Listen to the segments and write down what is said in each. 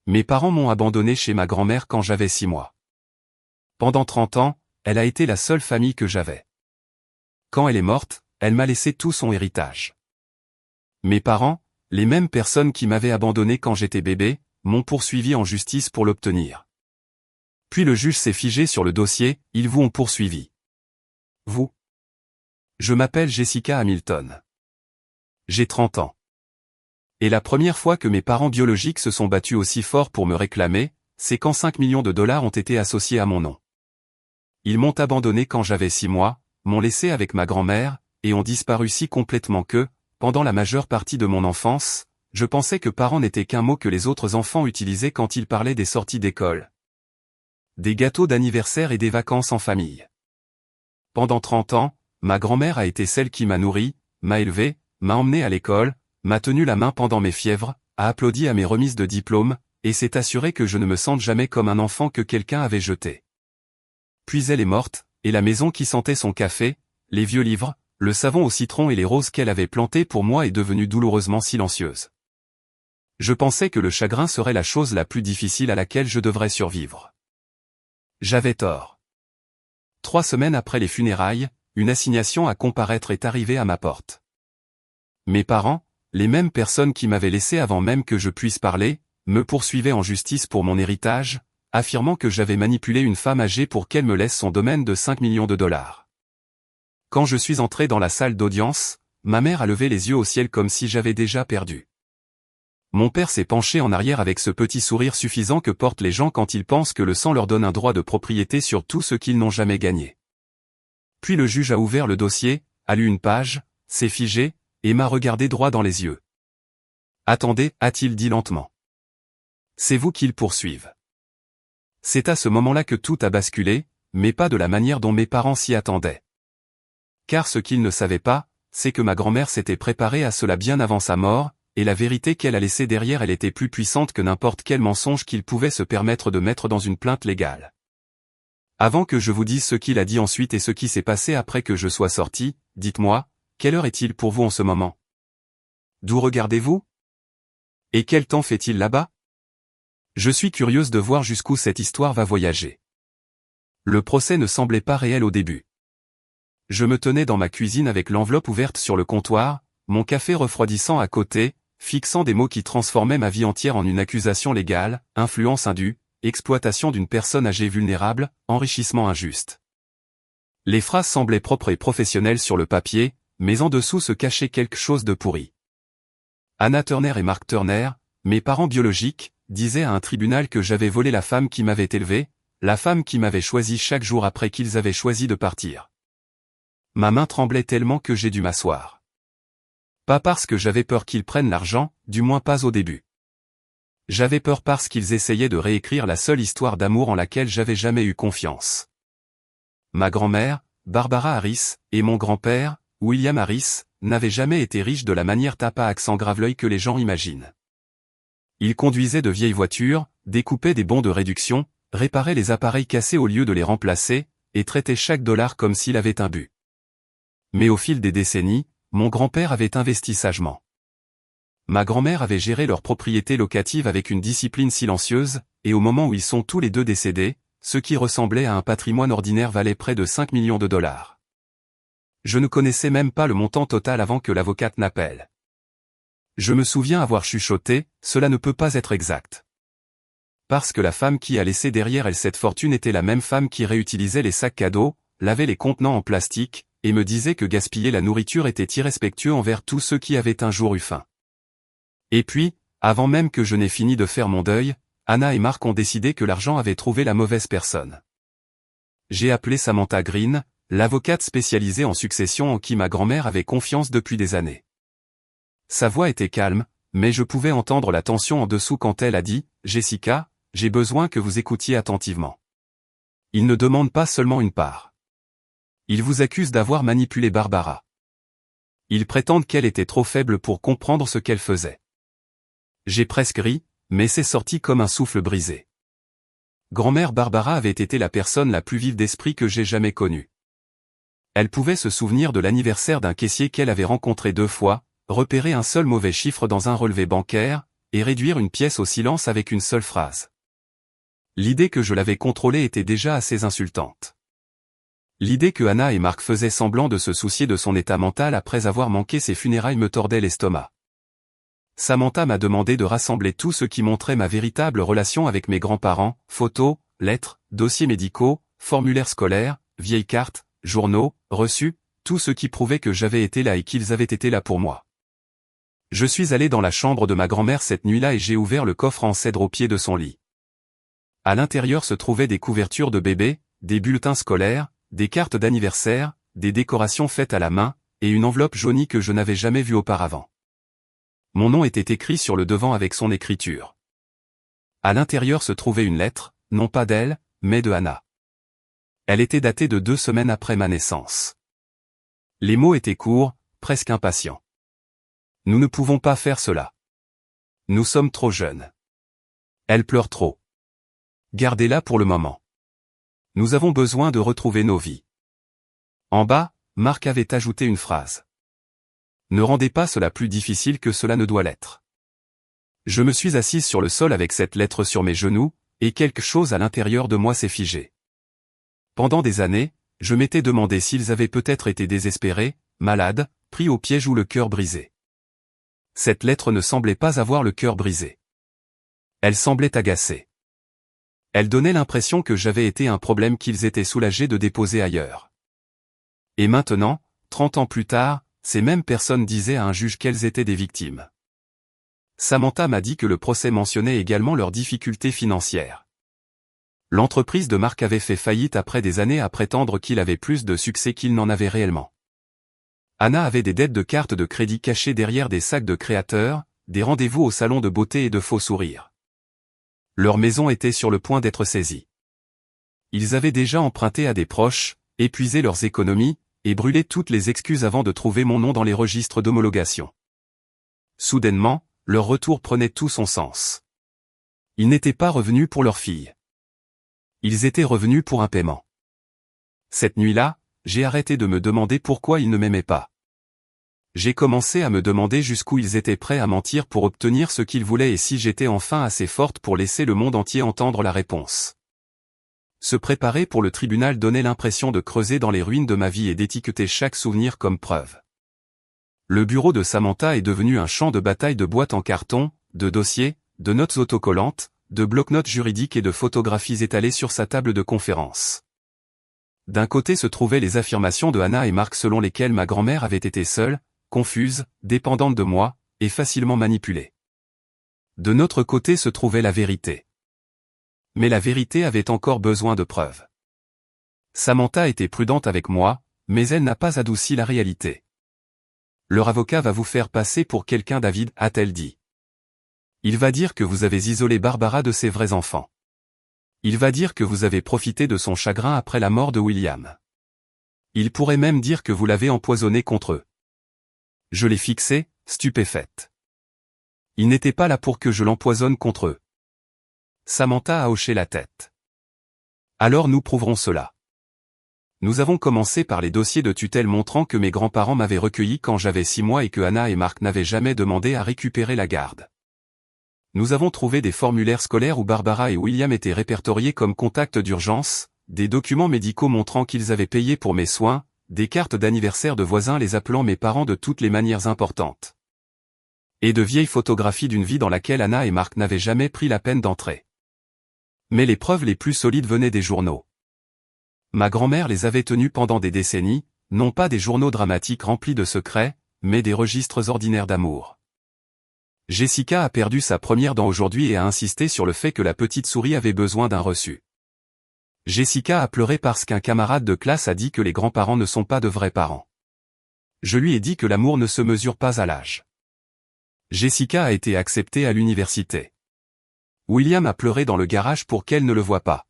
Mes parents m'ont abandonné chez ma grand-mère quand j'avais 6 mois. Pendant 30 ans, elle a été la seule famille que j'avais. Quand elle est morte, elle m'a laissé tout son héritage. Mes parents, les mêmes personnes qui m'avaient abandonné quand j'étais bébé, m'ont poursuivi en justice pour l'obtenir. Puis le juge s'est figé sur le dossier, ils vous ont poursuivi. Vous? Je m'appelle Jessica Hamilton. J'ai 30 ans. Et la première fois que mes parents biologiques se sont battus aussi fort pour me réclamer, c'est quand 5 millions de dollars ont été associés à mon nom. Ils m'ont abandonné quand j'avais 6 mois, m'ont laissé avec ma grand-mère, et ont disparu si complètement que, pendant la majeure partie de mon enfance, je pensais que parents n'était qu'un mot que les autres enfants utilisaient quand ils parlaient des sorties d'école, des gâteaux d'anniversaire et des vacances en famille. Pendant 30 ans, ma grand-mère a été celle qui m'a nourri, m'a élevé, m'a emmené à l'école, m'a tenu la main pendant mes fièvres, a applaudi à mes remises de diplôme, et s'est assuré que je ne me sente jamais comme un enfant que quelqu'un avait jeté. Puis elle est morte, et la maison qui sentait son café, les vieux livres, le savon au citron et les roses qu'elle avait plantées pour moi est devenue douloureusement silencieuse. Je pensais que le chagrin serait la chose la plus difficile à laquelle je devrais survivre. J'avais tort. 3 semaines après les funérailles, une assignation à comparaître est arrivée à ma porte. Mes parents, les mêmes personnes qui m'avaient laissé avant même que je puisse parler, me poursuivaient en justice pour mon héritage, affirmant que j'avais manipulé une femme âgée pour qu'elle me laisse son domaine de 5 millions de dollars. Quand je suis entré dans la salle d'audience, ma mère a levé les yeux au ciel comme si j'avais déjà perdu. Mon père s'est penché en arrière avec ce petit sourire suffisant que portent les gens quand ils pensent que le sang leur donne un droit de propriété sur tout ce qu'ils n'ont jamais gagné. Puis le juge a ouvert le dossier, a lu une page, s'est figé, et m'a regardé droit dans les yeux. « Attendez » a-t-il dit lentement. « C'est vous qu'ils poursuivent. » C'est à ce moment-là que tout a basculé, mais pas de la manière dont mes parents s'y attendaient. Car ce qu'ils ne savaient pas, c'est que ma grand-mère s'était préparée à cela bien avant sa mort, et la vérité qu'elle a laissée derrière elle était plus puissante que n'importe quel mensonge qu'il pouvait se permettre de mettre dans une plainte légale. Avant que je vous dise ce qu'il a dit ensuite et ce qui s'est passé après que je sois sorti, dites-moi, quelle heure est-il pour vous en ce moment? D'où regardez-vous? Et quel temps fait-il là-bas? Je suis curieuse de voir jusqu'où cette histoire va voyager. Le procès ne semblait pas réel au début. Je me tenais dans ma cuisine avec l'enveloppe ouverte sur le comptoir, mon café refroidissant à côté, fixant des mots qui transformaient ma vie entière en une accusation légale, influence indue, exploitation d'une personne âgée vulnérable, enrichissement injuste. Les phrases semblaient propres et professionnelles sur le papier, mais en dessous se cachait quelque chose de pourri. Anna Turner et Mark Turner, mes parents biologiques, disaient à un tribunal que j'avais volé la femme qui m'avait élevé, la femme qui m'avait choisi chaque jour après qu'ils avaient choisi de partir. Ma main tremblait tellement que j'ai dû m'asseoir. Pas parce que j'avais peur qu'ils prennent l'argent, du moins pas au début. J'avais peur parce qu'ils essayaient de réécrire la seule histoire d'amour en laquelle j'avais jamais eu confiance. Ma grand-mère, Barbara Harris, et mon grand-père, William Harris, n'avaient jamais été riches de la manière tape à accent grave-l'œil que les gens imaginent. Ils conduisaient de vieilles voitures, découpaient des bons de réduction, réparaient les appareils cassés au lieu de les remplacer, et traitaient chaque dollar comme s'il avait un but. Mais au fil des décennies, mon grand-père avait investi sagement. Ma grand-mère avait géré leur propriété locative avec une discipline silencieuse, et au moment où ils sont tous les deux décédés, ce qui ressemblait à un patrimoine ordinaire valait près de 5 millions de dollars. Je ne connaissais même pas le montant total avant que l'avocate n'appelle. Je me souviens avoir chuchoté, cela ne peut pas être exact. Parce que la femme qui a laissé derrière elle cette fortune était la même femme qui réutilisait les sacs cadeaux, lavait les contenants en plastique, et me disait que gaspiller la nourriture était irrespectueux envers tous ceux qui avaient un jour eu faim. Et puis, avant même que je n'ai fini de faire mon deuil, Anna et Mark ont décidé que l'argent avait trouvé la mauvaise personne. J'ai appelé Samantha Green, l'avocate spécialisée en succession en qui ma grand-mère avait confiance depuis des années. Sa voix était calme, mais je pouvais entendre la tension en dessous quand elle a dit « Jessica, j'ai besoin que vous écoutiez attentivement. Ils ne demandent pas seulement une part. Ils vous accusent d'avoir manipulé Barbara. Ils prétendent qu'elle était trop faible pour comprendre ce qu'elle faisait. » J'ai presque ri, mais c'est sorti comme un souffle brisé. Grand-mère Barbara avait été la personne la plus vive d'esprit que j'ai jamais connue. Elle pouvait se souvenir de l'anniversaire d'un caissier qu'elle avait rencontré 2 fois, repérer un seul mauvais chiffre dans un relevé bancaire, et réduire une pièce au silence avec une seule phrase. L'idée que je l'avais contrôlée était déjà assez insultante. L'idée que Anna et Mark faisaient semblant de se soucier de son état mental après avoir manqué ses funérailles me tordait l'estomac. Samantha m'a demandé de rassembler tout ce qui montrait ma véritable relation avec mes grands-parents, photos, lettres, dossiers médicaux, formulaires scolaires, vieilles cartes, journaux, reçus, tout ce qui prouvait que j'avais été là et qu'ils avaient été là pour moi. Je suis allé dans la chambre de ma grand-mère cette nuit-là et j'ai ouvert le coffre en cèdre au pied de son lit. À l'intérieur se trouvaient des couvertures de bébé, des bulletins scolaires, des cartes d'anniversaire, des décorations faites à la main, et une enveloppe jaunie que je n'avais jamais vue auparavant. Mon nom était écrit sur le devant avec son écriture. À l'intérieur se trouvait une lettre, non pas d'elle, mais de Anna. Elle était datée de 2 semaines après ma naissance. Les mots étaient courts, presque impatients. Nous ne pouvons pas faire cela. Nous sommes trop jeunes. Elle pleure trop. Gardez-la pour le moment. Nous avons besoin de retrouver nos vies. En bas, Mark avait ajouté une phrase. Ne rendez pas cela plus difficile que cela ne doit l'être. Je me suis assise sur le sol avec cette lettre sur mes genoux, et quelque chose à l'intérieur de moi s'est figé. Pendant des années, je m'étais demandé s'ils avaient peut-être été désespérés, malades, pris au piège ou le cœur brisé. Cette lettre ne semblait pas avoir le cœur brisé. Elle semblait agacée. Elle donnait l'impression que j'avais été un problème qu'ils étaient soulagés de déposer ailleurs. Et maintenant, 30 ans plus tard, ces mêmes personnes disaient à un juge qu'elles étaient des victimes. Samantha m'a dit que le procès mentionnait également leurs difficultés financières. L'entreprise de Mark avait fait faillite après des années à prétendre qu'il avait plus de succès qu'il n'en avait réellement. Anna avait des dettes de cartes de crédit cachées derrière des sacs de créateurs, des rendez-vous au salon de beauté et de faux sourires. Leur maison était sur le point d'être saisie. Ils avaient déjà emprunté à des proches, épuisé leurs économies, et brûlé toutes les excuses avant de trouver mon nom dans les registres d'homologation. Soudainement, leur retour prenait tout son sens. Ils n'étaient pas revenus pour leur fille. Ils étaient revenus pour un paiement. Cette nuit-là, j'ai arrêté de me demander pourquoi ils ne m'aimaient pas. J'ai commencé à me demander jusqu'où ils étaient prêts à mentir pour obtenir ce qu'ils voulaient et si j'étais enfin assez forte pour laisser le monde entier entendre la réponse. Se préparer pour le tribunal donnait l'impression de creuser dans les ruines de ma vie et d'étiqueter chaque souvenir comme preuve. Le bureau de Samantha est devenu un champ de bataille de boîtes en carton, de dossiers, de notes autocollantes, de bloc-notes juridiques et de photographies étalées sur sa table de conférence. D'un côté se trouvaient les affirmations de Anna et Mark selon lesquelles ma grand-mère avait été seule, confuse, dépendante de moi, et facilement manipulée. De notre côté se trouvait la vérité. Mais la vérité avait encore besoin de preuves. Samantha était prudente avec moi, mais elle n'a pas adouci la réalité. Leur avocat va vous faire passer pour quelqu'un, David, a-t-elle dit. Il va dire que vous avez isolé Barbara de ses vrais enfants. Il va dire que vous avez profité de son chagrin après la mort de William. Il pourrait même dire que vous l'avez empoisonné contre eux. Je l'ai fixé, stupéfaite. Il n'était pas là pour que je l'empoisonne contre eux. Samantha a hoché la tête. Alors nous prouverons cela. Nous avons commencé par les dossiers de tutelle montrant que mes grands-parents m'avaient recueilli quand j'avais 6 mois et que Anna et Mark n'avaient jamais demandé à récupérer la garde. Nous avons trouvé des formulaires scolaires où Barbara et William étaient répertoriés comme contacts d'urgence, des documents médicaux montrant qu'ils avaient payé pour mes soins, des cartes d'anniversaire de voisins les appelant mes parents de toutes les manières importantes. Et de vieilles photographies d'une vie dans laquelle Anna et Mark n'avaient jamais pris la peine d'entrer. Mais les preuves les plus solides venaient des journaux. Ma grand-mère les avait tenus pendant des décennies, non pas des journaux dramatiques remplis de secrets, mais des registres ordinaires d'amour. Jessica a perdu sa première dent aujourd'hui et a insisté sur le fait que la petite souris avait besoin d'un reçu. Jessica a pleuré parce qu'un camarade de classe a dit que les grands-parents ne sont pas de vrais parents. Je lui ai dit que l'amour ne se mesure pas à l'âge. Jessica a été acceptée à l'université. William a pleuré dans le garage pour qu'elle ne le voie pas.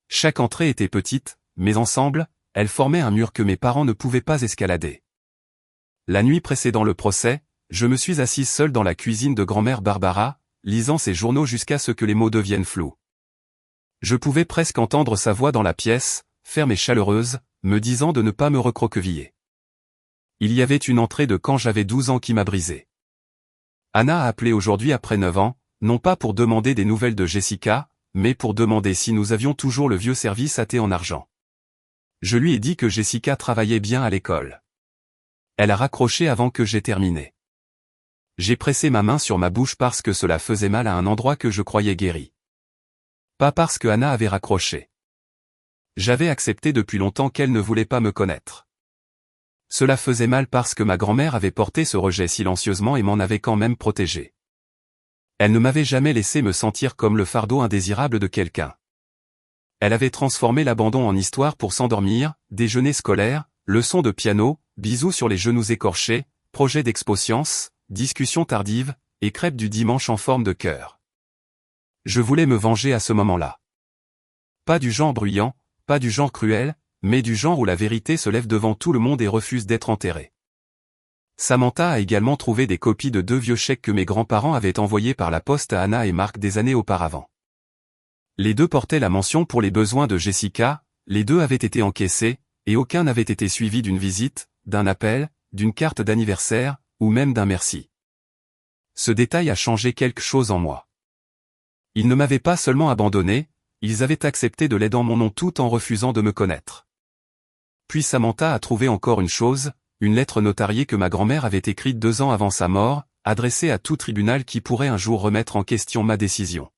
Chaque entrée était petite, mais ensemble, elles formaient un mur que mes parents ne pouvaient pas escalader. La nuit précédant le procès, je me suis assise seule dans la cuisine de grand-mère Barbara, lisant ses journaux jusqu'à ce que les mots deviennent flous. Je pouvais presque entendre sa voix dans la pièce, ferme et chaleureuse, me disant de ne pas me recroqueviller. Il y avait une entrée de quand j'avais 12 ans qui m'a brisé. Anna a appelé aujourd'hui après 9 ans, non pas pour demander des nouvelles de Jessica, mais pour demander si nous avions toujours le vieux service à thé en argent. Je lui ai dit que Jessica travaillait bien à l'école. Elle a raccroché avant que j'aie terminé. J'ai pressé ma main sur ma bouche parce que cela faisait mal à un endroit que je croyais guéri. Pas parce que Anna avait raccroché. J'avais accepté depuis longtemps qu'elle ne voulait pas me connaître. Cela faisait mal parce que ma grand-mère avait porté ce rejet silencieusement et m'en avait quand même protégé. Elle ne m'avait jamais laissé me sentir comme le fardeau indésirable de quelqu'un. Elle avait transformé l'abandon en histoire pour s'endormir, déjeuner scolaire, leçons de piano, bisous sur les genoux écorchés, projet d'expo science, discussion tardive, et crêpes du dimanche en forme de cœur. Je voulais me venger à ce moment-là. Pas du genre bruyant, pas du genre cruel, mais du genre où la vérité se lève devant tout le monde et refuse d'être enterrée. Samantha a également trouvé des copies de 2 vieux chèques que mes grands-parents avaient envoyés par la poste à Anna et Marc des années auparavant. Les 2 portaient la mention pour les besoins de Jessica, les 2 avaient été encaissés, et aucun n'avait été suivi d'une visite, d'un appel, d'une carte d'anniversaire, ou même d'un merci. Ce détail a changé quelque chose en moi. Ils ne m'avaient pas seulement abandonné, ils avaient accepté de l'aide en mon nom tout en refusant de me connaître. Puis Samantha a trouvé encore une chose, une lettre notariée que ma grand-mère avait écrite 2 ans avant sa mort, adressée à tout tribunal qui pourrait un jour remettre en question ma décision.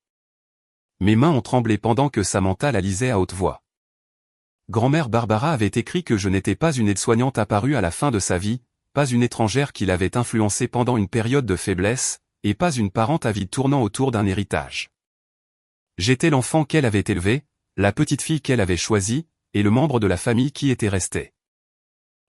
Mes mains ont tremblé pendant que Samantha la lisait à haute voix. Grand-mère Barbara avait écrit que je n'étais pas une aide-soignante apparue à la fin de sa vie, pas une étrangère qui l'avait influencée pendant une période de faiblesse, et pas une parente avide tournant autour d'un héritage. J'étais l'enfant qu'elle avait élevé, la petite fille qu'elle avait choisie, et le membre de la famille qui était resté.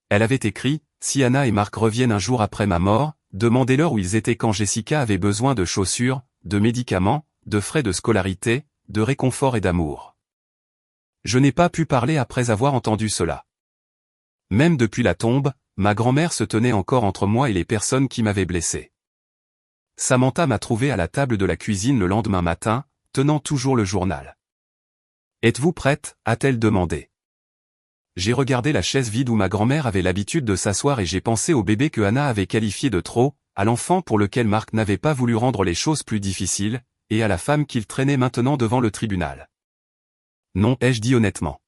Elle avait écrit, si Anna et Marc reviennent un jour après ma mort, demandez-leur où ils étaient quand Jessica avait besoin de chaussures, de médicaments, de frais de scolarité, de réconfort et d'amour. Je n'ai pas pu parler après avoir entendu cela. Même depuis la tombe, ma grand-mère se tenait encore entre moi et les personnes qui m'avaient blessé. Samantha m'a trouvé à la table de la cuisine le lendemain matin, tenant toujours le journal. « Êtes-vous prête ?» a-t-elle demandé. J'ai regardé la chaise vide où ma grand-mère avait l'habitude de s'asseoir et j'ai pensé au bébé que Anna avait qualifié de trop, à l'enfant pour lequel Marc n'avait pas voulu rendre les choses plus difficiles, et à la femme qu'il traînait maintenant devant le tribunal. Non, ai-je dit honnêtement.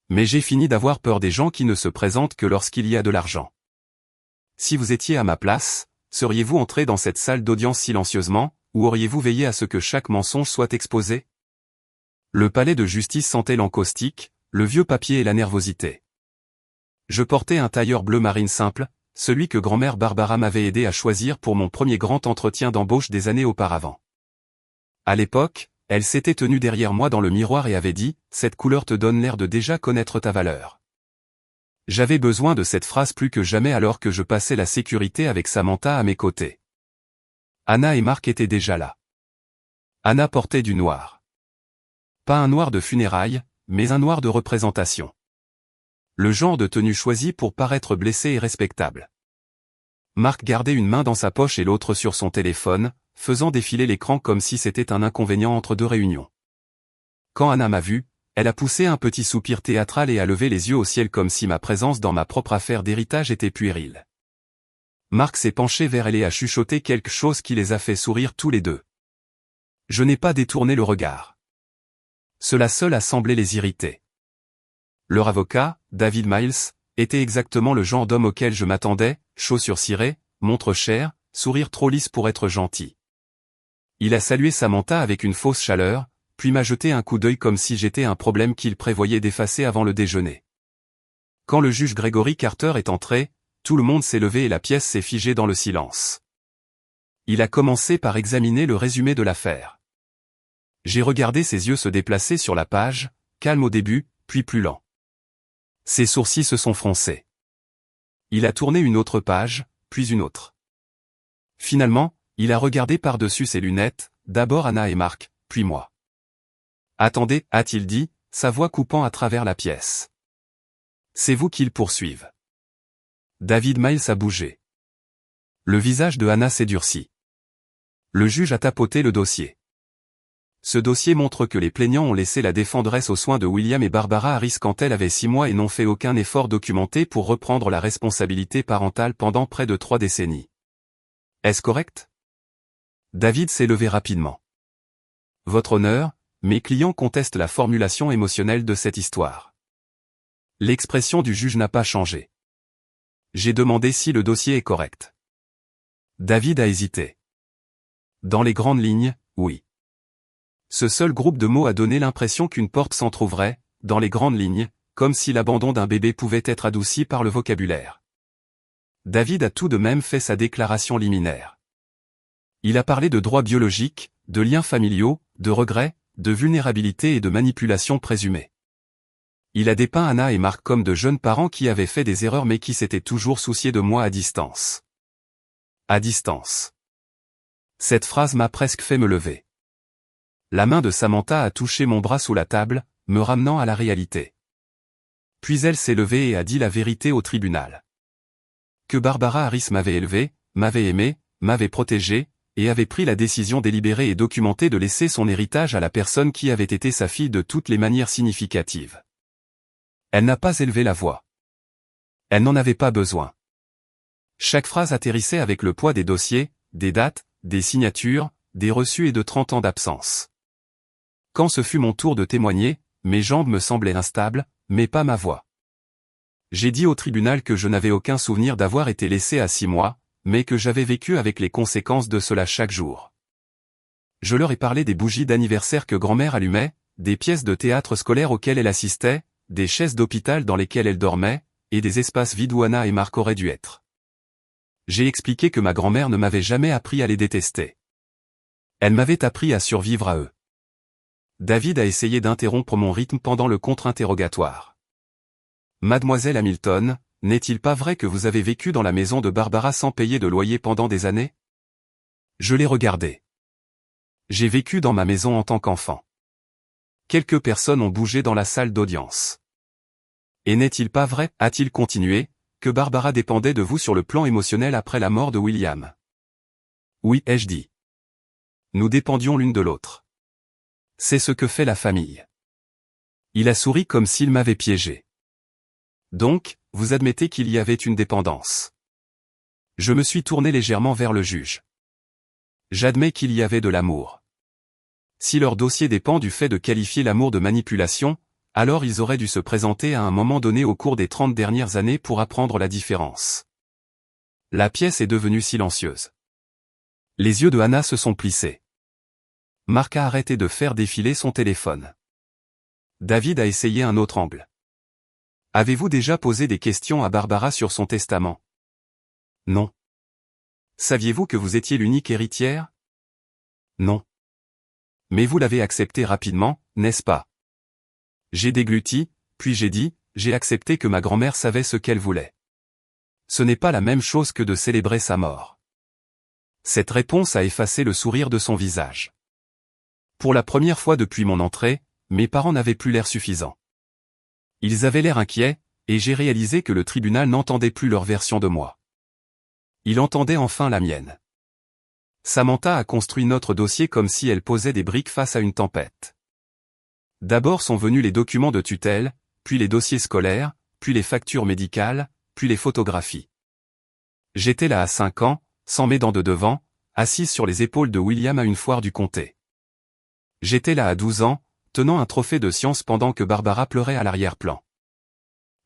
Mais j'ai fini d'avoir peur des gens qui ne se présentent que lorsqu'il y a de l'argent. Si vous étiez à ma place, seriez-vous entré dans cette salle d'audience silencieusement, ou auriez-vous veillé à ce que chaque mensonge soit exposé? Le palais de justice sentait l'encaustique, le vieux papier et la nervosité. Je portais un tailleur bleu marine simple, celui que grand-mère Barbara m'avait aidé à choisir pour mon premier grand entretien d'embauche des années auparavant. À l'époque, elle s'était tenue derrière moi dans le miroir et avait dit « Cette couleur te donne l'air de déjà connaître ta valeur ». J'avais besoin de cette phrase plus que jamais alors que je passais la sécurité avec Samantha à mes côtés. Anna et Marc étaient déjà là. Anna portait du noir. Pas un noir de funérailles, mais un noir de représentation. Le genre de tenue choisie pour paraître blessé et respectable. Marc gardait une main dans sa poche et l'autre sur son téléphone, faisant défiler l'écran comme si c'était un inconvénient entre 2 réunions. Quand Anna m'a vu, elle a poussé un petit soupir théâtral et a levé les yeux au ciel comme si ma présence dans ma propre affaire d'héritage était puérile. Marc s'est penché vers elle et a chuchoté quelque chose qui les a fait sourire tous les 2. Je n'ai pas détourné le regard. Cela seul a semblé les irriter. Leur avocat, David Miles, était exactement le genre d'homme auquel je m'attendais, chaussures cirées, montre chère, sourire trop lisse pour être gentil. Il a salué Samantha avec une fausse chaleur, puis m'a jeté un coup d'œil comme si j'étais un problème qu'il prévoyait d'effacer avant le déjeuner. Quand le juge Gregory Carter est entré, tout le monde s'est levé et la pièce s'est figée dans le silence. Il a commencé par examiner le résumé de l'affaire. J'ai regardé ses yeux se déplacer sur la page, calme au début, puis plus lent. Ses sourcils se sont froncés. Il a tourné une autre page, puis une autre. Finalement, il a regardé par-dessus ses lunettes, d'abord Anna et Marc, puis moi. « Attendez » a-t-il dit, sa voix coupant à travers la pièce. « C'est vous qu'ils poursuivent. » David Miles a bougé. Le visage de Anna s'est durci. Le juge a tapoté le dossier. Ce dossier montre que les plaignants ont laissé la défenderesse aux soins de William et Barbara Harris quand elle avait 6 mois et n'ont fait aucun effort documenté pour reprendre la responsabilité parentale pendant près de 3 décennies. Est-ce correct? David s'est levé rapidement. Votre honneur, mes clients contestent la formulation émotionnelle de cette histoire. L'expression du juge n'a pas changé. J'ai demandé si le dossier est correct. David a hésité. Dans les grandes lignes, oui. Ce seul groupe de mots a donné l'impression qu'une porte s'entr'ouvrait, dans les grandes lignes, comme si l'abandon d'un bébé pouvait être adouci par le vocabulaire. David a tout de même fait sa déclaration liminaire. Il a parlé de droits biologiques, de liens familiaux, de regrets, de vulnérabilité et de manipulation présumée. Il a dépeint Anna et Marc comme de jeunes parents qui avaient fait des erreurs mais qui s'étaient toujours souciés de moi à distance. À distance. Cette phrase m'a presque fait me lever. La main de Samantha a touché mon bras sous la table, me ramenant à la réalité. Puis elle s'est levée et a dit la vérité au tribunal. Que Barbara Harris m'avait élevé, m'avait aimé, m'avait protégé, et avait pris la décision délibérée et documentée de laisser son héritage à la personne qui avait été sa fille de toutes les manières significatives. Elle n'a pas élevé la voix. Elle n'en avait pas besoin. Chaque phrase atterrissait avec le poids des dossiers, des dates, des signatures, des reçus et de 30 ans d'absence. Quand ce fut mon tour de témoigner, mes jambes me semblaient instables, mais pas ma voix. J'ai dit au tribunal que je n'avais aucun souvenir d'avoir été laissé à 6 mois, mais que j'avais vécu avec les conséquences de cela chaque jour. Je leur ai parlé des bougies d'anniversaire que grand-mère allumait, des pièces de théâtre scolaire auxquelles elle assistait, des chaises d'hôpital dans lesquelles elle dormait, et des espaces vides où Anna et Marc auraient dû être. J'ai expliqué que ma grand-mère ne m'avait jamais appris à les détester. Elle m'avait appris à survivre à eux. David a essayé d'interrompre mon rythme pendant le contre-interrogatoire. Mademoiselle Hamilton, n'est-il pas vrai que vous avez vécu dans la maison de Barbara sans payer de loyer pendant des années? Je l'ai regardé. J'ai vécu dans ma maison en tant qu'enfant. Quelques personnes ont bougé dans la salle d'audience. Et n'est-il pas vrai, a-t-il continué, que Barbara dépendait de vous sur le plan émotionnel après la mort de William? Oui, ai-je dit. Nous dépendions l'une de l'autre. C'est ce que fait la famille. Il a souri comme s'il m'avait piégé. Donc, vous admettez qu'il y avait une dépendance. Je me suis tourné légèrement vers le juge. J'admets qu'il y avait de l'amour. Si leur dossier dépend du fait de qualifier l'amour de manipulation, alors ils auraient dû se présenter à un moment donné au cours des 30 dernières années pour apprendre la différence. La pièce est devenue silencieuse. Les yeux de Anna se sont plissés. Marc a arrêté de faire défiler son téléphone. David a essayé un autre angle. Avez-vous déjà posé des questions à Barbara sur son testament? Non. Saviez-vous que vous étiez l'unique héritière? Non. Mais vous l'avez accepté rapidement, n'est-ce pas? J'ai dégluti, puis j'ai dit, j'ai accepté que ma grand-mère savait ce qu'elle voulait. Ce n'est pas la même chose que de célébrer sa mort. Cette réponse a effacé le sourire de son visage. Pour la première fois depuis mon entrée, mes parents n'avaient plus l'air suffisants. Ils avaient l'air inquiets, et j'ai réalisé que le tribunal n'entendait plus leur version de moi. Il entendait enfin la mienne. Samantha a construit notre dossier comme si elle posait des briques face à une tempête. D'abord sont venus les documents de tutelle, puis les dossiers scolaires, puis les factures médicales, puis les photographies. J'étais là à 5 ans, sans mes dents de devant, assise sur les épaules de William à une foire du comté. J'étais là à 12 ans, tenant un trophée de science pendant que Barbara pleurait à l'arrière-plan.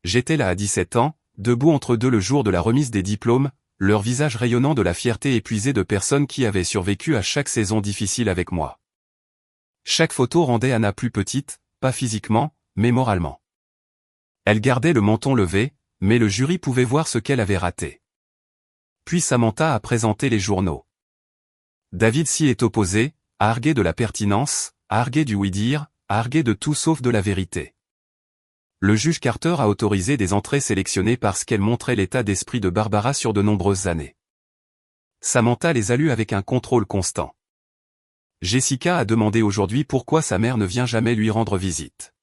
J'étais là à 17 ans, debout entre deux le jour de la remise des diplômes, leur visage rayonnant de la fierté épuisée de personnes qui avaient survécu à chaque saison difficile avec moi. Chaque photo rendait Anna plus petite, pas physiquement, mais moralement. Elle gardait le menton levé, mais le jury pouvait voir ce qu'elle avait raté. Puis Samantha a présenté les journaux. David s'y est opposé, a argué de la pertinence, a argué du oui-dire, a argué de tout sauf de la vérité. Le juge Carter a autorisé des entrées sélectionnées parce qu'elles montraient l'état d'esprit de Barbara sur de nombreuses années. Samantha les a lues avec un contrôle constant. Jessica a demandé aujourd'hui pourquoi sa mère ne vient jamais lui rendre visite.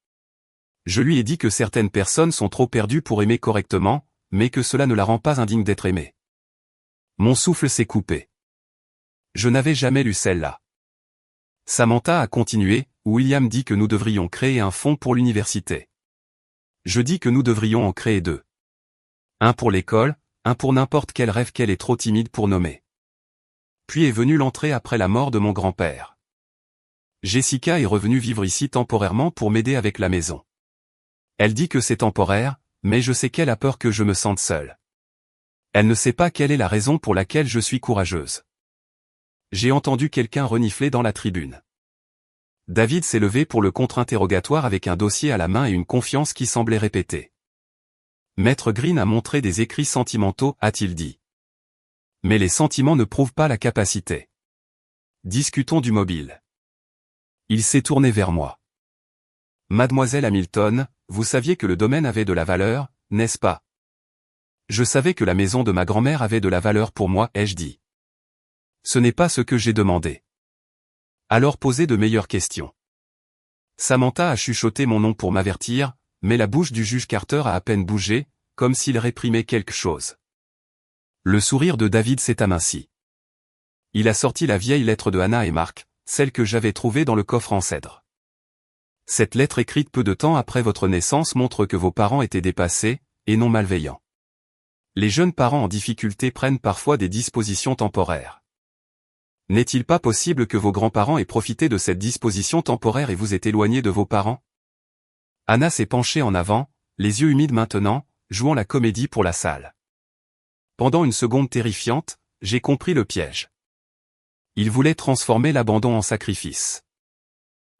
Je lui ai dit que certaines personnes sont trop perdues pour aimer correctement, mais que cela ne la rend pas indigne d'être aimée. Mon souffle s'est coupé. Je n'avais jamais lu celle-là. Samantha a continué, William dit que nous devrions créer un fonds pour l'université. Je dis que nous devrions en créer 2. Un pour l'école, un pour n'importe quel rêve qu'elle est trop timide pour nommer. Puis est venue l'entrée après la mort de mon grand-père. Jessica est revenue vivre ici temporairement pour m'aider avec la maison. Elle dit que c'est temporaire, mais je sais qu'elle a peur que je me sente seule. Elle ne sait pas quelle est la raison pour laquelle je suis courageuse. J'ai entendu quelqu'un renifler dans la tribune. David s'est levé pour le contre-interrogatoire avec un dossier à la main et une confiance qui semblait répéter. Maître Green a montré des écrits sentimentaux, a-t-il dit. Mais les sentiments ne prouvent pas la capacité. Discutons du mobile. Il s'est tourné vers moi. Mademoiselle Hamilton, vous saviez que le domaine avait de la valeur, n'est-ce pas? Je savais que la maison de ma grand-mère avait de la valeur pour moi, ai-je dit. Ce n'est pas ce que j'ai demandé. Alors posez de meilleures questions. Samantha a chuchoté mon nom pour m'avertir, mais la bouche du juge Carter a à peine bougé, comme s'il réprimait quelque chose. Le sourire de David s'est aminci. Il a sorti la vieille lettre de Hannah et Mark, celle que j'avais trouvée dans le coffre en cèdre. Cette lettre écrite peu de temps après votre naissance montre que vos parents étaient dépassés, et non malveillants. Les jeunes parents en difficulté prennent parfois des dispositions temporaires. N'est-il pas possible que vos grands-parents aient profité de cette disposition temporaire et vous aient éloigné de vos parents? Hannah s'est penchée en avant, les yeux humides maintenant, jouant la comédie pour la salle. Pendant une seconde terrifiante, j'ai compris le piège. Il voulait transformer l'abandon en sacrifice.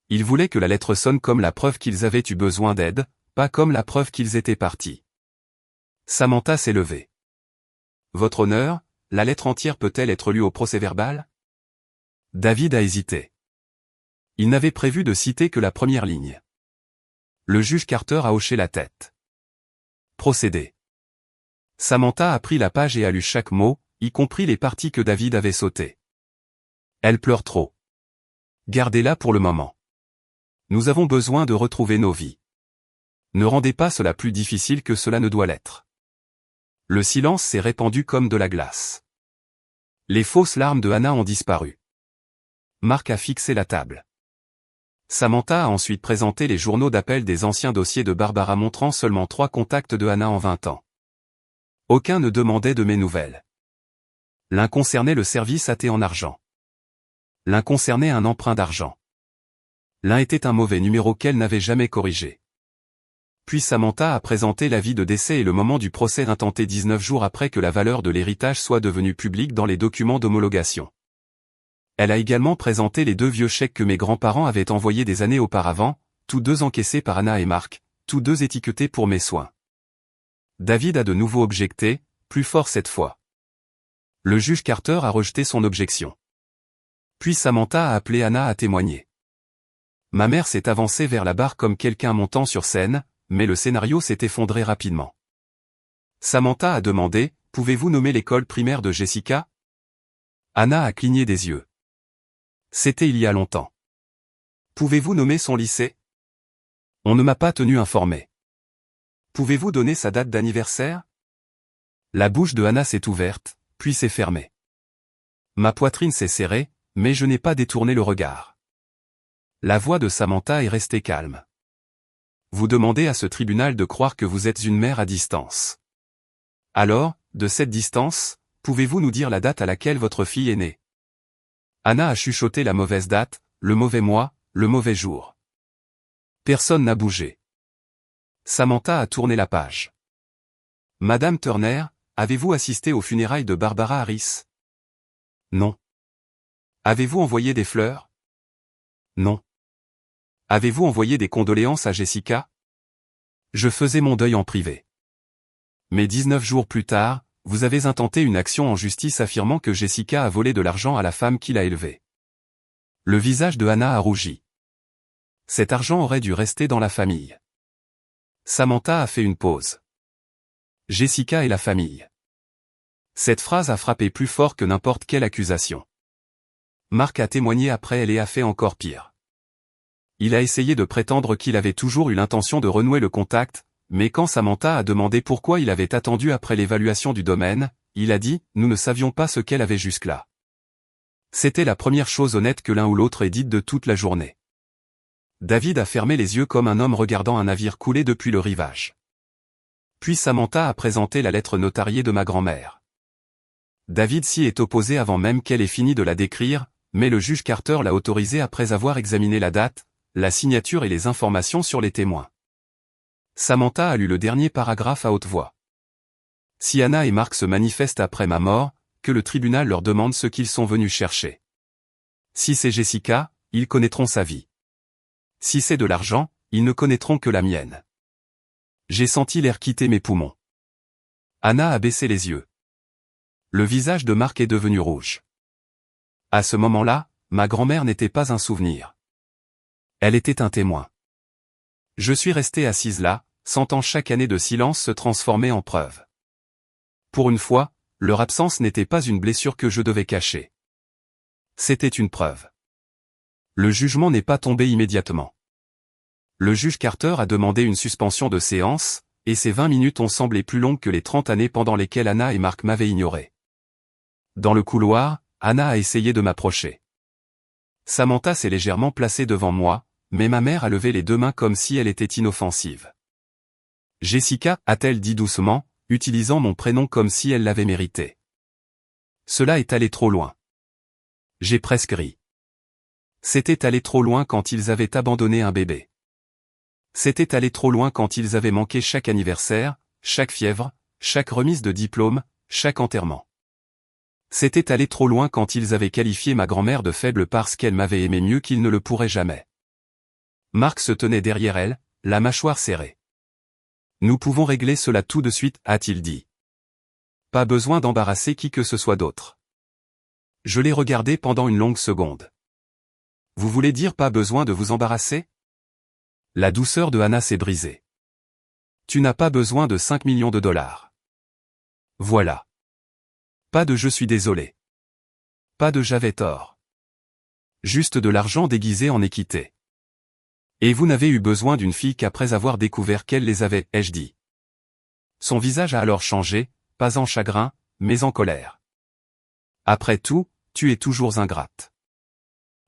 Il voulait que la lettre sonne comme la preuve qu'ils avaient eu besoin d'aide, pas comme la preuve qu'ils étaient partis. Samantha s'est levée. Votre honneur, la lettre entière peut-elle être lue au procès-verbal? David a hésité. Il n'avait prévu de citer que la première ligne. Le juge Carter a hoché la tête. Procédez. Samantha a pris la page et a lu chaque mot, y compris les parties que David avait sautées. Elle pleure trop. Gardez-la pour le moment. Nous avons besoin de retrouver nos vies. Ne rendez pas cela plus difficile que cela ne doit l'être. Le silence s'est répandu comme de la glace. Les fausses larmes de Hannah ont disparu. Mark a fixé la table. Samantha a ensuite présenté les journaux d'appel des anciens dossiers de Barbara montrant seulement 3 contacts de Hannah en 20 ans. Aucun ne demandait de mes nouvelles. L'un concernait le service AT en argent. L'un concernait un emprunt d'argent. L'un était un mauvais numéro qu'elle n'avait jamais corrigé. Puis Samantha a présenté l'avis de décès et le moment du procès intenté 19 jours après que la valeur de l'héritage soit devenue publique dans les documents d'homologation. Elle a également présenté les 2 vieux chèques que mes grands-parents avaient envoyés des années auparavant, tous 2 encaissés par Hannah et Mark, tous 2 étiquetés pour mes soins. David a de nouveau objecté, plus fort cette fois. Le juge Carter a rejeté son objection. Puis Samantha a appelé Hannah à témoigner. Ma mère s'est avancée vers la barre comme quelqu'un montant sur scène, mais le scénario s'est effondré rapidement. Samantha a demandé, « Pouvez-vous nommer l'école primaire de Jessica ?» Hannah a cligné des yeux. C'était il y a longtemps. Pouvez-vous nommer son lycée? On ne m'a pas tenu informé. Pouvez-vous donner sa date d'anniversaire? La bouche de Hannah s'est ouverte, puis s'est fermée. Ma poitrine s'est serrée, mais je n'ai pas détourné le regard. La voix de Samantha est restée calme. Vous demandez à ce tribunal de croire que vous êtes une mère à distance. Alors, de cette distance, pouvez-vous nous dire la date à laquelle votre fille est née? Hannah a chuchoté la mauvaise date, le mauvais mois, le mauvais jour. Personne n'a bougé. Samantha a tourné la page. Madame Turner, avez-vous assisté aux funérailles de Barbara Harris? Non. Avez-vous envoyé des fleurs? Non. Avez-vous envoyé des condoléances à Jessica? Je faisais mon deuil en privé. Mais 19 jours plus tard, vous avez intenté une action en justice affirmant que Jessica a volé de l'argent à la femme qui l'a élevée. Le visage de Hannah a rougi. Cet argent aurait dû rester dans la famille. Samantha a fait une pause. Jessica et la famille. Cette phrase a frappé plus fort que n'importe quelle accusation. Mark a témoigné après elle et a fait encore pire. Il a essayé de prétendre qu'il avait toujours eu l'intention de renouer le contact, mais quand Samantha a demandé pourquoi il avait attendu après l'évaluation du domaine, il a dit « Nous ne savions pas ce qu'elle avait jusque-là ». C'était la première chose honnête que l'un ou l'autre ait dite de toute la journée. David a fermé les yeux comme un homme regardant un navire couler depuis le rivage. Puis Samantha a présenté la lettre notariée de ma grand-mère. David s'y est opposé avant même qu'elle ait fini de la décrire, mais le juge Carter l'a autorisée après avoir examiné la date, la signature et les informations sur les témoins. Samantha a lu le dernier paragraphe à haute voix. Si Anna et Mark se manifestent après ma mort, que le tribunal leur demande ce qu'ils sont venus chercher. Si c'est Jessica, ils connaîtront sa vie. Si c'est de l'argent, ils ne connaîtront que la mienne. J'ai senti l'air quitter mes poumons. Anna a baissé les yeux. Le visage de Mark est devenu rouge. À ce moment-là, ma grand-mère n'était pas un souvenir. Elle était un témoin. Je suis resté assise là, sentant chaque année de silence se transformer en preuve. Pour une fois, leur absence n'était pas une blessure que je devais cacher. C'était une preuve. Le jugement n'est pas tombé immédiatement. Le juge Carter a demandé une suspension de séance, et ces 20 minutes ont semblé plus longues que les 30 années pendant lesquelles Anna et Mark m'avaient ignoré. Dans le couloir, Anna a essayé de m'approcher. Samantha s'est légèrement placée devant moi, mais ma mère a levé les deux mains comme si elle était inoffensive. Jessica, a-t-elle dit doucement, utilisant mon prénom comme si elle l'avait mérité. Cela est allé trop loin. J'ai presque ri. C'était allé trop loin quand ils avaient abandonné un bébé. C'était allé trop loin quand ils avaient manqué chaque anniversaire, chaque fièvre, chaque remise de diplôme, chaque enterrement. C'était allé trop loin quand ils avaient qualifié ma grand-mère de faible parce qu'elle m'avait aimé mieux qu'ils ne le pourraient jamais. Mark se tenait derrière elle, la mâchoire serrée. Nous pouvons régler cela tout de suite, a-t-il dit. Pas besoin d'embarrasser qui que ce soit d'autre. Je l'ai regardé pendant une longue seconde. Vous voulez dire pas besoin de vous embarrasser? La douceur de Anna s'est brisée. Tu n'as pas besoin de 5 millions de dollars. Voilà. Pas de je suis désolé. Pas de j'avais tort. Juste de l'argent déguisé en équité. Et vous n'avez eu besoin d'une fille qu'après avoir découvert qu'elle les avait, ai-je dit. Son visage a alors changé, pas en chagrin, mais en colère. Après tout, tu es toujours ingrate.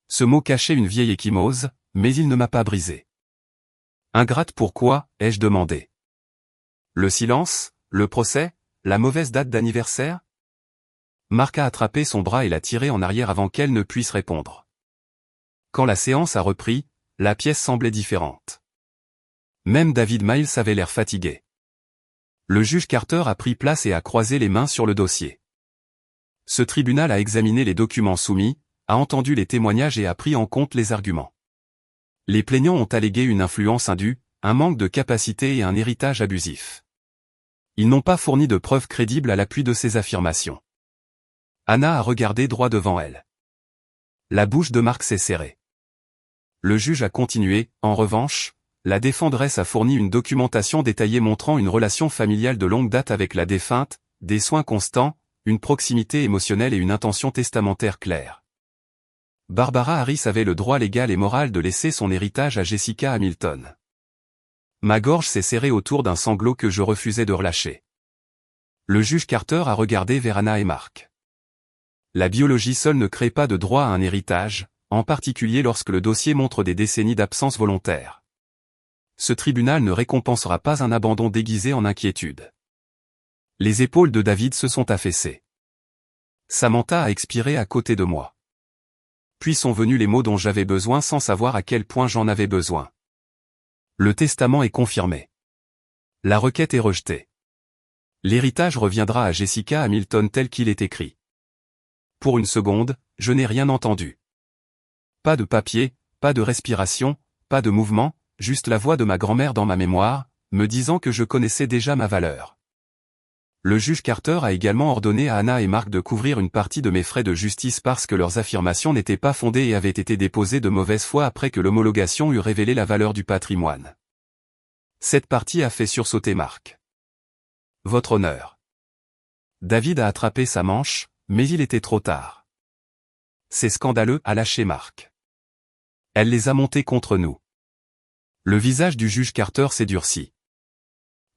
Ce mot cachait une vieille échymose, mais il ne m'a pas brisé. Ingrate pourquoi, ai-je demandé. Le silence, le procès, la mauvaise date d'anniversaire? Mark a attrapé son bras et l'a tiré en arrière avant qu'elle ne puisse répondre. Quand la séance a repris, la pièce semblait différente. Même David Miles avait l'air fatigué. Le juge Carter a pris place et a croisé les mains sur le dossier. Ce tribunal a examiné les documents soumis, a entendu les témoignages et a pris en compte les arguments. Les plaignants ont allégué une influence indue, un manque de capacité et un héritage abusif. Ils n'ont pas fourni de preuves crédibles à l'appui de ces affirmations. Anna a regardé droit devant elle. La bouche de Mark s'est serrée. Le juge a continué, en revanche, la défenderesse a fourni une documentation détaillée montrant une relation familiale de longue date avec la défunte, des soins constants, une proximité émotionnelle et une intention testamentaire claire. Barbara Harris avait le droit légal et moral de laisser son héritage à Jessica Hamilton. Ma gorge s'est serrée autour d'un sanglot que je refusais de relâcher. Le juge Carter a regardé vers Anna et Mark. La biologie seule ne crée pas de droit à un héritage, en particulier lorsque le dossier montre des décennies d'absence volontaire. Ce tribunal ne récompensera pas un abandon déguisé en inquiétude. Les épaules de David se sont affaissées. Samantha a expiré à côté de moi. Puis sont venus les mots dont j'avais besoin sans savoir à quel point j'en avais besoin. Le testament est confirmé. La requête est rejetée. L'héritage reviendra à Jessica Hamilton tel qu'il est écrit. Pour une seconde, je n'ai rien entendu. Pas de papier, pas de respiration, pas de mouvement, juste la voix de ma grand-mère dans ma mémoire, me disant que je connaissais déjà ma valeur. Le juge Carter a également ordonné à Anna et Mark de couvrir une partie de mes frais de justice parce que leurs affirmations n'étaient pas fondées et avaient été déposées de mauvaise foi après que l'homologation eut révélé la valeur du patrimoine. Cette partie a fait sursauter Mark. Votre honneur. David a attrapé sa manche, mais il était trop tard. C'est scandaleux, a lâché Mark. Elle les a montés contre nous. Le visage du juge Carter s'est durci.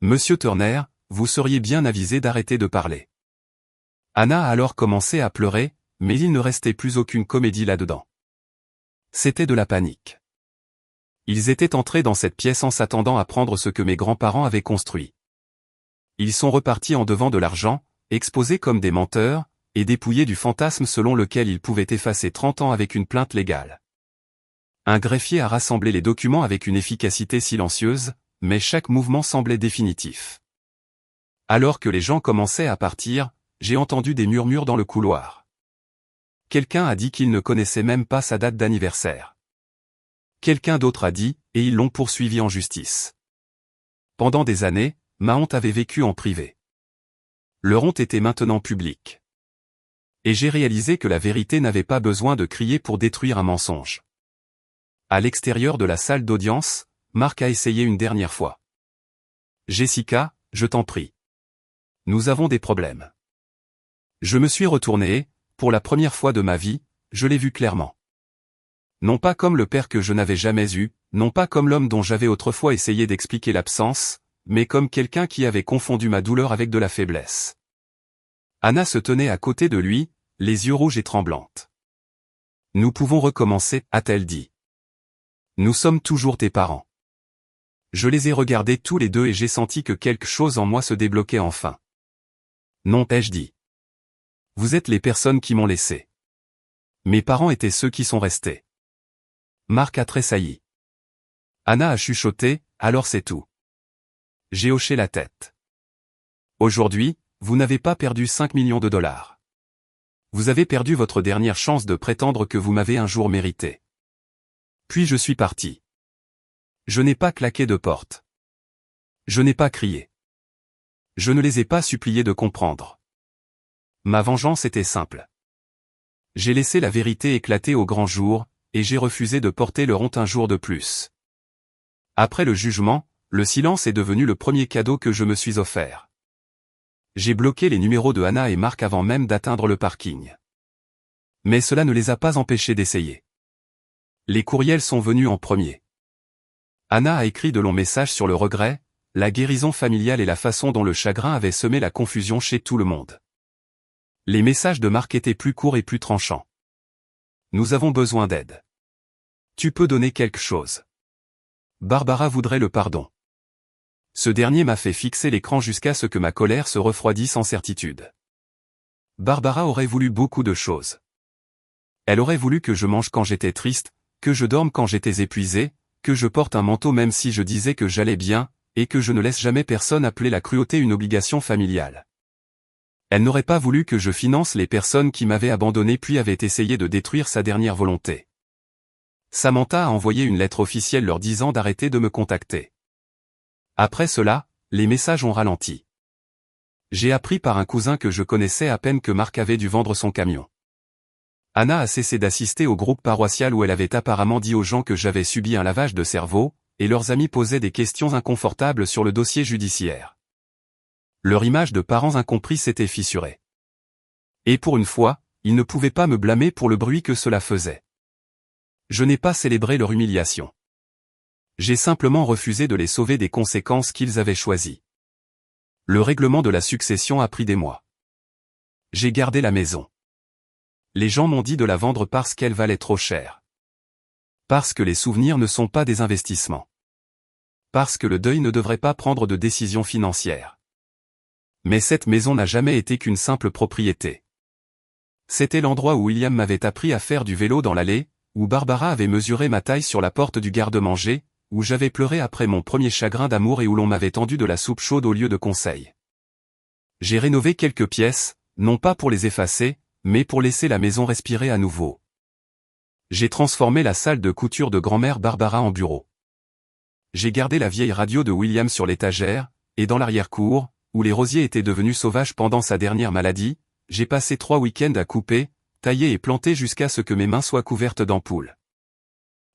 Monsieur Turner, vous seriez bien avisé d'arrêter de parler. Anna a alors commencé à pleurer, mais il ne restait plus aucune comédie là-dedans. C'était de la panique. Ils étaient entrés dans cette pièce en s'attendant à prendre ce que mes grands-parents avaient construit. Ils sont repartis en devant de l'argent, exposés comme des menteurs, et dépouillé du fantasme selon lequel il pouvait effacer 30 ans avec une plainte légale. Un greffier a rassemblé les documents avec une efficacité silencieuse, mais chaque mouvement semblait définitif. Alors que les gens commençaient à partir, j'ai entendu des murmures dans le couloir. Quelqu'un a dit qu'il ne connaissait même pas sa date d'anniversaire. Quelqu'un d'autre a dit, et ils l'ont poursuivi en justice. Pendant des années, ma honte avait vécu en privé. Leur honte était maintenant publique. Et j'ai réalisé que la vérité n'avait pas besoin de crier pour détruire un mensonge. À l'extérieur de la salle d'audience, Mark a essayé une dernière fois. Jessica, je t'en prie. Nous avons des problèmes. Je me suis retourné et, pour la première fois de ma vie, je l'ai vu clairement. Non pas comme le père que je n'avais jamais eu, non pas comme l'homme dont j'avais autrefois essayé d'expliquer l'absence, mais comme quelqu'un qui avait confondu ma douleur avec de la faiblesse. Anna se tenait à côté de lui, les yeux rouges et tremblantes. « Nous pouvons recommencer, a-t-elle dit. Nous sommes toujours tes parents. » Je les ai regardés tous les deux et j'ai senti que quelque chose en moi se débloquait enfin. « Non, ai-je dit. Vous êtes les personnes qui m'ont laissé. Mes parents étaient ceux qui sont restés. » Mark a tressailli. Anna a chuchoté, « Alors c'est tout. » J'ai hoché la tête. Aujourd'hui, vous n'avez pas perdu 5 millions de dollars. Vous avez perdu votre dernière chance de prétendre que vous m'avez un jour mérité. Puis je suis parti. Je n'ai pas claqué de porte. Je n'ai pas crié. Je ne les ai pas suppliés de comprendre. Ma vengeance était simple. J'ai laissé la vérité éclater au grand jour, et j'ai refusé de porter leur honte un jour de plus. Après le jugement, le silence est devenu le premier cadeau que je me suis offert. J'ai bloqué les numéros de Anna et Mark avant même d'atteindre le parking. Mais cela ne les a pas empêchés d'essayer. Les courriels sont venus en premier. Anna a écrit de longs messages sur le regret, la guérison familiale et la façon dont le chagrin avait semé la confusion chez tout le monde. Les messages de Mark étaient plus courts et plus tranchants. Nous avons besoin d'aide. Tu peux donner quelque chose. Barbara voudrait le pardon. Ce dernier m'a fait fixer l'écran jusqu'à ce que ma colère se refroidisse en certitude. Barbara aurait voulu beaucoup de choses. Elle aurait voulu que je mange quand j'étais triste, que je dorme quand j'étais épuisé, que je porte un manteau même si je disais que j'allais bien, et que je ne laisse jamais personne appeler la cruauté une obligation familiale. Elle n'aurait pas voulu que je finance les personnes qui m'avaient abandonné puis avaient essayé de détruire sa dernière volonté. Samantha a envoyé une lettre officielle leur disant d'arrêter de me contacter. Après cela, les messages ont ralenti. J'ai appris par un cousin que je connaissais à peine que Mark avait dû vendre son camion. Anna a cessé d'assister au groupe paroissial où elle avait apparemment dit aux gens que j'avais subi un lavage de cerveau, et leurs amis posaient des questions inconfortables sur le dossier judiciaire. Leur image de parents incompris s'était fissurée. Et pour une fois, ils ne pouvaient pas me blâmer pour le bruit que cela faisait. Je n'ai pas célébré leur humiliation. J'ai simplement refusé de les sauver des conséquences qu'ils avaient choisies. Le règlement de la succession a pris des mois. J'ai gardé la maison. Les gens m'ont dit de la vendre parce qu'elle valait trop cher. Parce que les souvenirs ne sont pas des investissements. Parce que le deuil ne devrait pas prendre de décisions financières. Mais cette maison n'a jamais été qu'une simple propriété. C'était l'endroit où William m'avait appris à faire du vélo dans l'allée, où Barbara avait mesuré ma taille sur la porte du garde-manger, où j'avais pleuré après mon premier chagrin d'amour et où l'on m'avait tendu de la soupe chaude au lieu de conseils. J'ai rénové quelques pièces, non pas pour les effacer, mais pour laisser la maison respirer à nouveau. J'ai transformé la salle de couture de grand-mère Barbara en bureau. J'ai gardé la vieille radio de William sur l'étagère, et dans l'arrière-cour, où les rosiers étaient devenus sauvages pendant sa dernière maladie, j'ai passé 3 week-ends à couper, tailler et planter jusqu'à ce que mes mains soient couvertes d'ampoules.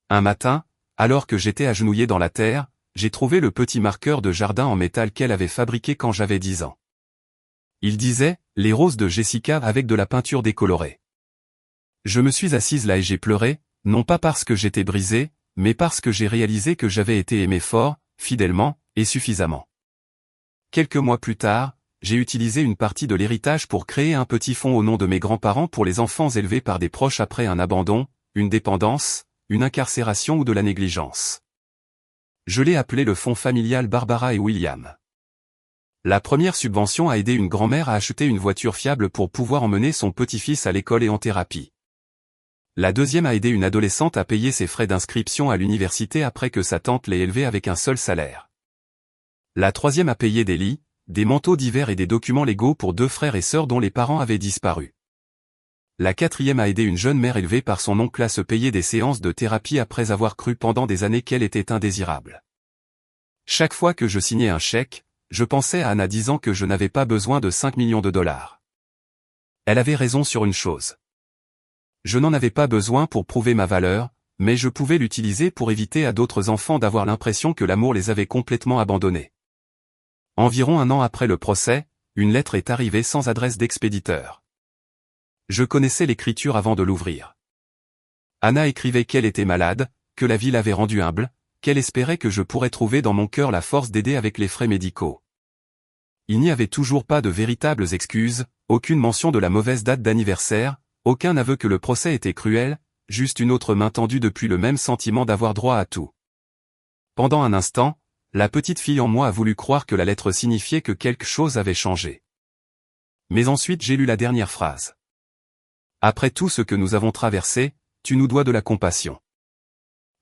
Un matin, alors que j'étais agenouillé dans la terre, j'ai trouvé le petit marqueur de jardin en métal qu'elle avait fabriqué quand j'avais 10 ans. Il disait « Les roses de Jessica avec de la peinture décolorée ». Je me suis assise là et j'ai pleuré, non pas parce que j'étais brisé, mais parce que j'ai réalisé que j'avais été aimé fort, fidèlement, et suffisamment. Quelques mois plus tard, j'ai utilisé une partie de l'héritage pour créer un petit fonds au nom de mes grands-parents pour les enfants élevés par des proches après un abandon, une dépendance, une incarcération ou de la négligence. Je l'ai appelé le fonds familial Barbara et William. La première subvention a aidé une grand-mère à acheter une voiture fiable pour pouvoir emmener son petit-fils à l'école et en thérapie. La deuxième a aidé une adolescente à payer ses frais d'inscription à l'université après que sa tante l'ait élevée avec un seul salaire. La troisième a payé des lits, des manteaux d'hiver et des documents légaux pour 2 frères et sœurs dont les parents avaient disparu. La quatrième a aidé une jeune mère élevée par son oncle à se payer des séances de thérapie après avoir cru pendant des années qu'elle était indésirable. Chaque fois que je signais un chèque, je pensais à Anna disant que je n'avais pas besoin de 5 millions de dollars. Elle avait raison sur une chose. Je n'en avais pas besoin pour prouver ma valeur, mais je pouvais l'utiliser pour éviter à d'autres enfants d'avoir l'impression que l'amour les avait complètement abandonnés. Environ 1 an après le procès, une lettre est arrivée sans adresse d'expéditeur. Je connaissais l'écriture avant de l'ouvrir. Anna écrivait qu'elle était malade, que la vie l'avait rendue humble, qu'elle espérait que je pourrais trouver dans mon cœur la force d'aider avec les frais médicaux. Il n'y avait toujours pas de véritables excuses, aucune mention de la mauvaise date d'anniversaire, aucun aveu que le procès était cruel, juste une autre main tendue depuis le même sentiment d'avoir droit à tout. Pendant un instant, la petite fille en moi a voulu croire que la lettre signifiait que quelque chose avait changé. Mais ensuite j'ai lu la dernière phrase. Après tout ce que nous avons traversé, tu nous dois de la compassion.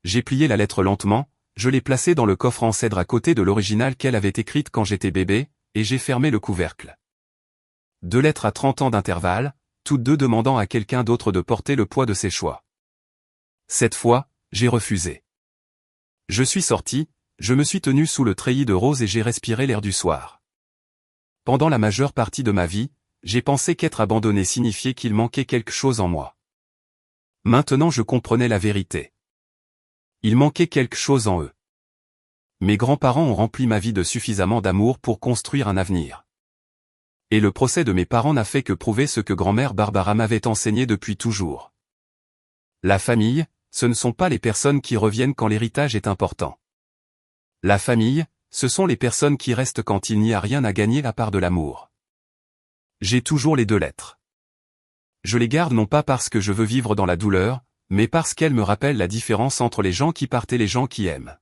J'ai plié la lettre lentement, je l'ai placée dans le coffre en cèdre à côté de l'original qu'elle avait écrite quand j'étais bébé, et j'ai fermé le couvercle. 2 lettres à 30 ans d'intervalle, toutes 2 demandant à quelqu'un d'autre de porter le poids de ses choix. Cette fois, j'ai refusé. Je suis sorti, je me suis tenu sous le treillis de roses et j'ai respiré l'air du soir. Pendant la majeure partie de ma vie, j'ai pensé qu'être abandonné signifiait qu'il manquait quelque chose en moi. Maintenant je comprenais la vérité. Il manquait quelque chose en eux. Mes grands-parents ont rempli ma vie de suffisamment d'amour pour construire un avenir. Et le procès de mes parents n'a fait que prouver ce que grand-mère Barbara m'avait enseigné depuis toujours. La famille, ce ne sont pas les personnes qui reviennent quand l'héritage est important. La famille, ce sont les personnes qui restent quand il n'y a rien à gagner à part de l'amour. J'ai toujours les 2 lettres. Je les garde non pas parce que je veux vivre dans la douleur, mais parce qu'elles me rappellent la différence entre les gens qui partent et les gens qui aiment.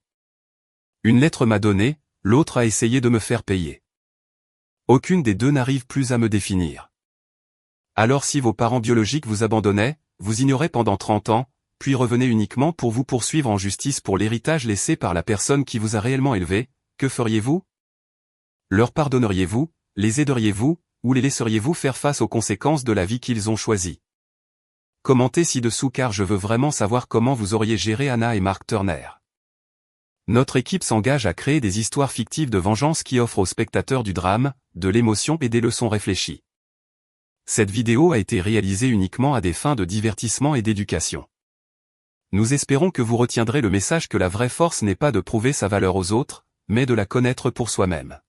Une lettre m'a donné, l'autre a essayé de me faire payer. Aucune des 2 n'arrive plus à me définir. Alors si vos parents biologiques vous abandonnaient, vous ignoraient pendant 30 ans, puis revenaient uniquement pour vous poursuivre en justice pour l'héritage laissé par la personne qui vous a réellement élevé, que feriez-vous? Leur pardonneriez-vous, les aideriez-vous, ou les laisseriez-vous faire face aux conséquences de la vie qu'ils ont choisie? Commentez ci-dessous car je veux vraiment savoir comment vous auriez géré Anna et Mark Turner. Notre équipe s'engage à créer des histoires fictives de vengeance qui offrent aux spectateurs du drame, de l'émotion et des leçons réfléchies. Cette vidéo a été réalisée uniquement à des fins de divertissement et d'éducation. Nous espérons que vous retiendrez le message que la vraie force n'est pas de prouver sa valeur aux autres, mais de la connaître pour soi-même.